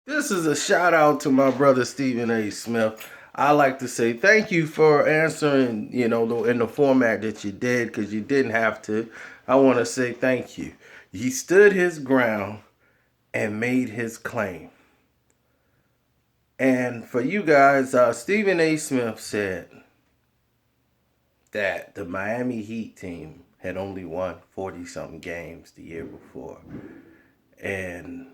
This is a shout out to my brother Stephen A. Smith. I like to say thank you for answering, in the format that you did, because you didn't have to. I want to say thank you. He stood his ground and made his claim. And for you guys, Stephen A. Smith said that the Miami Heat team had only won 40 something games the year before. And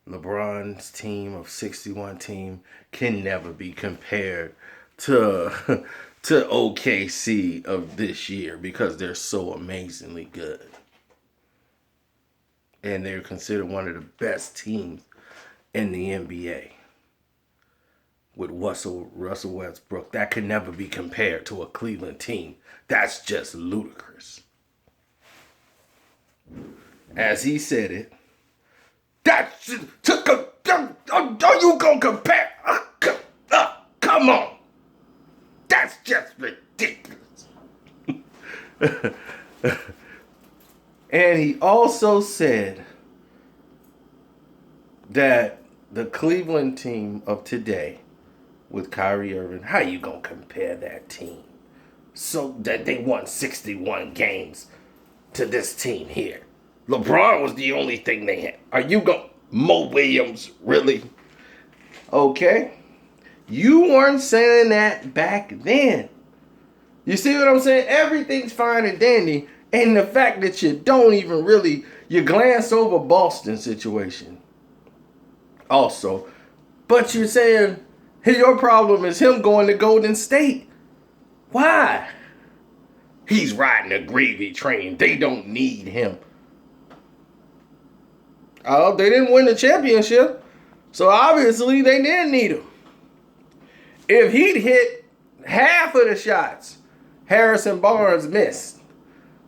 LeBron's team of 61 team can never be compared to to OKC of this year because they're so amazingly good. And they're considered one of the best teams in the NBA with Russell Westbrook. That can never be compared to a Cleveland team. That's just ludicrous. As he said it, that's are you gonna compare? Come on, that's just ridiculous. And he also said that the Cleveland team of today with Kyrie Irving, how you gonna compare that team? So that they won 61 games to this team here. LeBron was the only thing they had. Are you going Mo Williams, really? Okay. You weren't saying that back then. You see what I'm saying? Everything's fine and dandy. And the fact that you don't even really, you glance over Boston's situation. Also. But you're saying, hey, your problem is him going to Golden State. Why? He's riding a gravy train. They don't need him. Oh, they didn't win the championship. So obviously they didn't need him. If he'd hit half of the shots Harrison Barnes missed.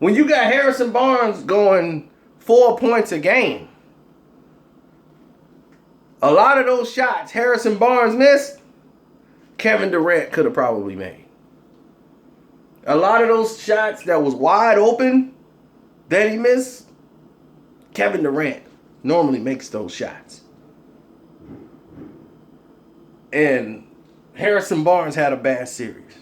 When you got Harrison Barnes going 4 points a game, a lot of those shots Harrison Barnes missed, Kevin Durant could have probably made. A lot of those shots that was wide open that he missed, Kevin Durant normally makes those shots. And Harrison Barnes had a bad series.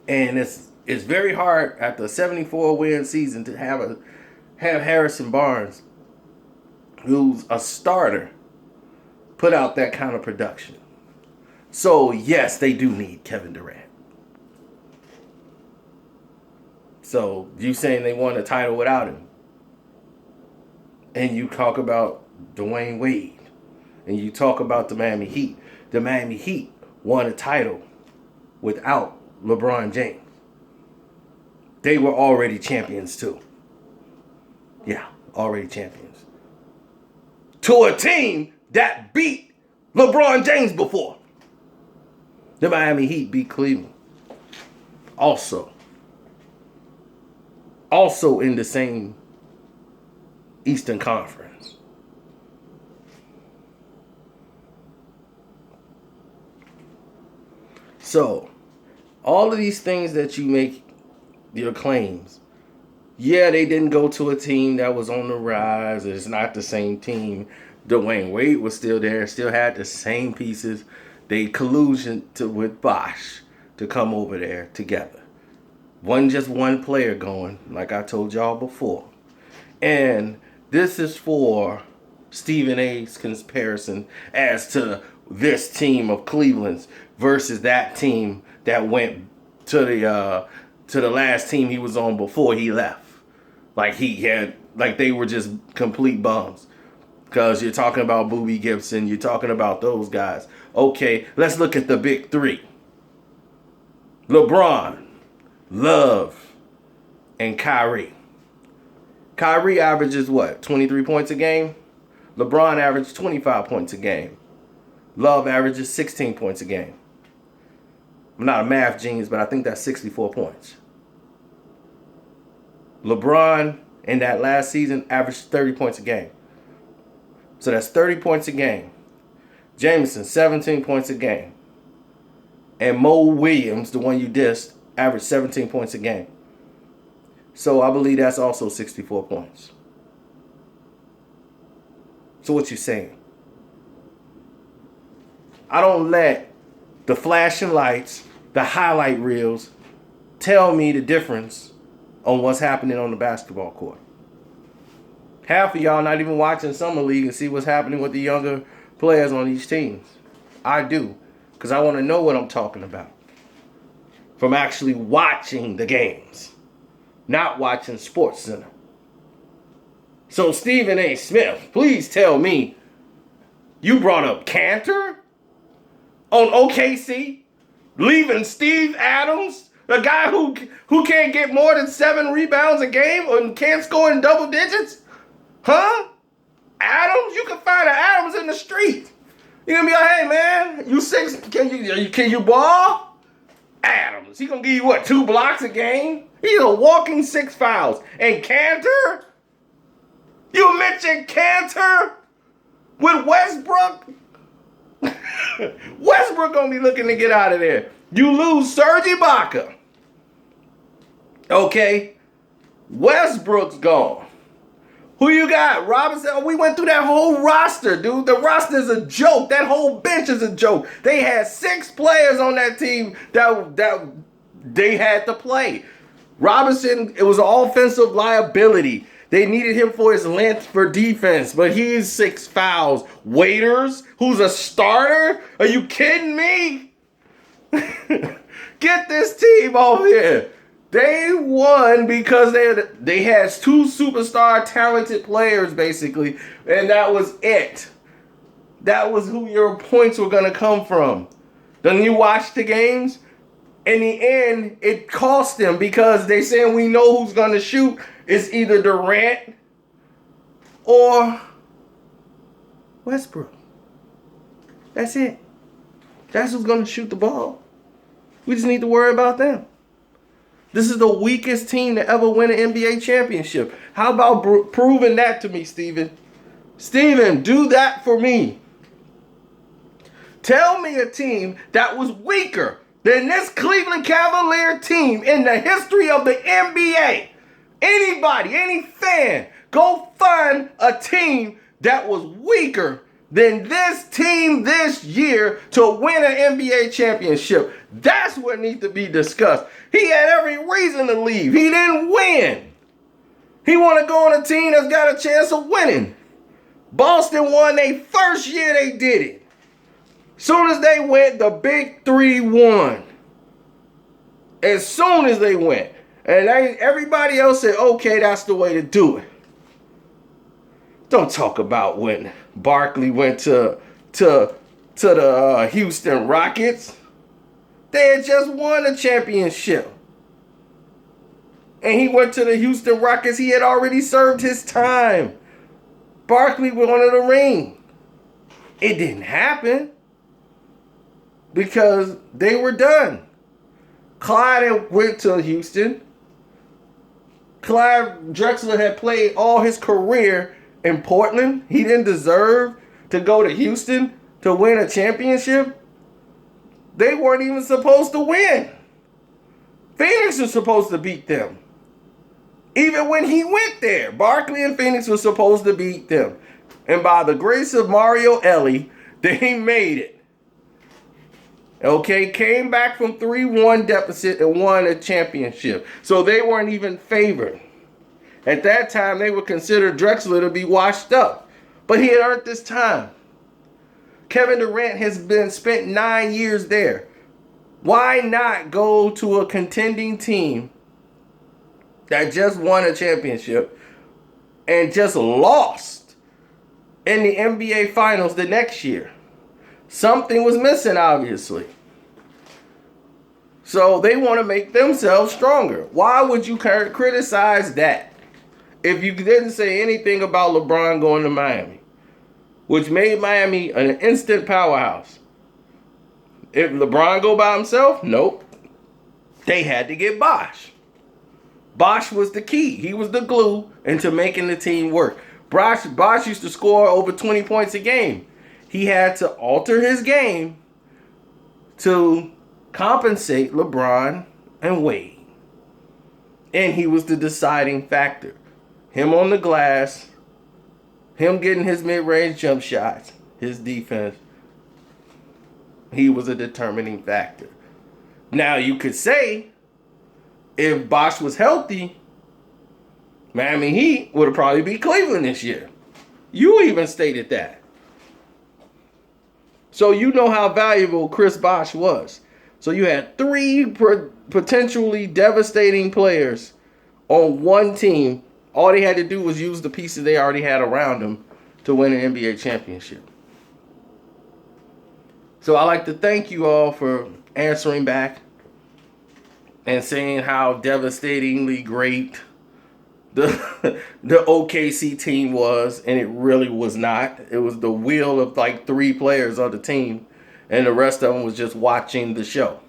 And it's very hard after a 74 win season to have Harrison Barnes, who's a starter, put out that kind of production. So yes, they do need Kevin Durant. So you saying they won a title without him? And you talk about Dwayne Wade, and you talk about the Miami Heat. The Miami Heat won a title without LeBron James. They were already champions too. Yeah, already champions. To a team that beat LeBron James before. The Miami Heat beat Cleveland. Also in the same Eastern Conference. So, all of these things that you make your claims, yeah, they didn't go to a team that was on the rise. It's not the same team. Dwayne Wade was still there, still had the same pieces. They collusion with Bosch to come over there together. Wasn't just one player going, like I told y'all before. And this is for Stephen A's comparison as to this team of Cleveland's versus that team that went to the last team he was on before he left. Like they were just complete bums. Because you're talking about Boobie Gibson, you're talking about those guys. Okay, let's look at the big three. LeBron, Love, and Kyrie. Kyrie averages what? 23 points a game? LeBron averages 25 points a game. Love averages 16 points a game. I'm not a math genius, but I think that's 64 points. LeBron in that last season averaged 30 points a game. So that's 30 points a game. Jameson, 17 points a game. And Mo Williams, the one you dissed, averaged 17 points a game. So I believe that's also 64 points. So what you saying? I don't let the flashing lights, the highlight reels, tell me the difference on what's happening on the basketball court. Half of y'all not even watching Summer League and see what's happening with the younger players on these teams. I do, because I want to know what I'm talking about. From actually watching the games, not watching SportsCenter. So Stephen A. Smith, please tell me you brought up Cantor on OKC, leaving Steve Adams, the guy who can't get more than 7 rebounds a game and can't score in double digits? Huh? Adams? You can find an Adams in the street. You're gonna be like, hey man, you 6, can you ball? Adams, he gonna give you what, 2 blocks a game? He's a walking 6 fouls. And Cantor? You mentioned Cantor with Westbrook? Westbrook gonna be looking to get out of there. You lose Serge Ibaka. Okay? Westbrook's gone. Who you got? Robinson? Oh, we went through that whole roster, dude. The roster is a joke. That whole bench is a joke. They had 6 players on that team that they had to play. Robinson, it was an offensive liability. They needed him for his length for defense, but he's 6 fouls. Waiters, who's a starter? Are you kidding me? Get this team off here. They won because they had 2 superstar talented players, basically, and that was it. That was who your points were going to come from. Then you watch the games. In the end, it cost them because they saying we know who's going to shoot. It's either Durant or Westbrook. That's it. That's who's going to shoot the ball. We just need to worry about them. This is the weakest team to ever win an NBA championship. How about proving that to me, Steven? Steven, do that for me. Tell me a team that was weaker than this Cleveland Cavalier team in the history of the NBA. Anybody, any fan, go find a team that was weaker than this team this year to win an NBA championship. That's what needs to be discussed. He had every reason to leave. He didn't win. He want to go on a team that's got a chance of winning. Boston won their first year they did it. Soon as they went, the big 3 won. As soon as they went. And everybody else said, okay, that's the way to do it. Don't talk about when Barkley went to the Houston Rockets. They had just won a championship. And he went to the Houston Rockets. He had already served his time. Barkley wanted a ring. It didn't happen because they were done. Clyde went to Houston. Clyde Drexler had played all his career in Portland. He didn't deserve to go to Houston to win a championship. They weren't even supposed to win. Phoenix was supposed to beat them. Even when he went there, Barkley and Phoenix were supposed to beat them. And by the grace of Mario Elie, they made it. Okay, came back from 3-1 deficit and won a championship. So they weren't even favored. At that time, they would consider Drexler to be washed up. But he had earned this time. Kevin Durant has been spent 9 years there. Why not go to a contending team that just won a championship and just lost in the NBA Finals the next year? Something was missing, obviously. So they want to make themselves stronger. Why would you criticize that if you didn't say anything about LeBron going to Miami, which made Miami an instant powerhouse? If LeBron go by himself, nope. They had to get Bosh. Bosh was the key. He was the glue into making the team work. Bosh used to score over 20 points a game. He had to alter his game to compensate LeBron and Wade. And he was the deciding factor. Him on the glass, him getting his mid-range jump shots, his defense, he was a determining factor. Now, you could say, if Bosh was healthy, Miami Heat would have probably beat Cleveland this year. You even stated that. So you know how valuable Chris Bosh was. So you had three potentially devastating players on one team. All they had to do was use the pieces they already had around them to win an NBA championship. So I'd like to thank you all for answering back and saying how devastatingly great the OKC team was, and it really was not. It was the wheel of like three players on the team, and the rest of them was just watching the show.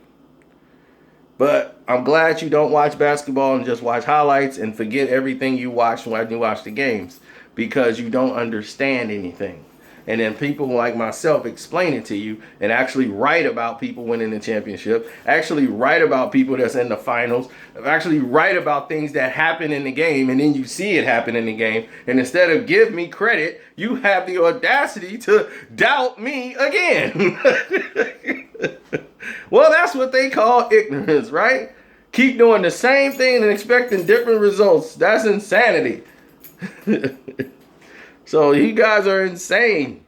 But I'm glad you don't watch basketball and just watch highlights and forget everything you watch when you watch the games, because you don't understand anything. And then people like myself explain it to you and actually write about people winning the championship, actually write about people that's in the finals, actually write about things that happen in the game, and then you see it happen in the game. And instead of give me credit, you have the audacity to doubt me again. Well, that's what they call ignorance, right? Keep doing the same thing and expecting different results. That's insanity. So you guys are insane.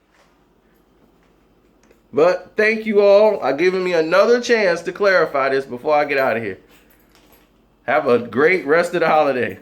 But thank you all for giving me another chance to clarify this before I get out of here. Have a great rest of the holiday.